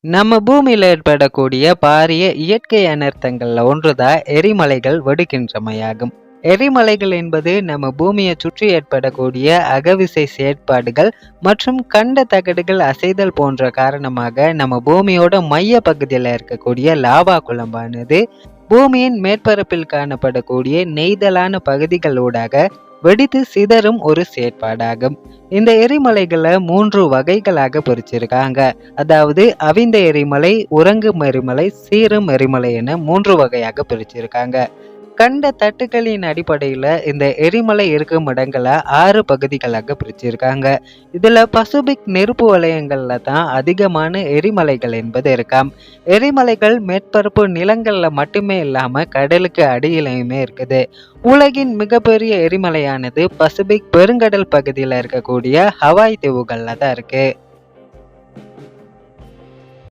நம்ம பூமியில ஏற்படக்கூடிய பாரிய இயற்கை அனர்த்தங்கள்ல ஒன்றுதான் எரிமலைகள் வெடிக்கின்றமையாகும். எரிமலைகள் என்பது நம்ம பூமியை சுற்றி ஏற்படக்கூடிய அகவிசை செயற்பாடுகள் மற்றும் கண்ட தகடுகள் அசைதல் போன்ற காரணமாக நம்ம பூமியோட மைய பகுதியில் இருக்கக்கூடிய லாவா குழம்பானது பூமியின் மேற்பரப்பில் காணப்படக்கூடிய நெய்தலான பகுதிகளூடாக வெடித்து சிதறும் ஒரு செயற்பாடாகும். இந்த எரிமலைகளை 3 வகைகளாக பிரிச்சிருக்காங்க. அதாவது அவிந்த எரிமலை, உறங்கும் எரிமலை, சீரும் எரிமலை என 3 வகையாக பிரிச்சிருக்காங்க. கண்ட தட்டுகளின் அடிப்படையில் இந்த எரிமலை இருக்கும் இடங்களை 6 பகுதிகளாக பிரிச்சிருக்காங்க. இதுல பசிபிக் நெருப்பு வலயங்கள்ல தான் அதிகமான எரிமலைகள் என்பது இருக்காம். எரிமலைகள் மேற்பரப்பு நிலங்கள்ல மட்டுமே இல்லாம கடலுக்கு அடியிலையுமே இருக்குது. உலகின் மிகப்பெரிய எரிமலையானது பசிபிக் பெருங்கடல் பகுதியில் இருக்கக்கூடிய ஹவாய் தீவுகள்ல தான் இருக்கு.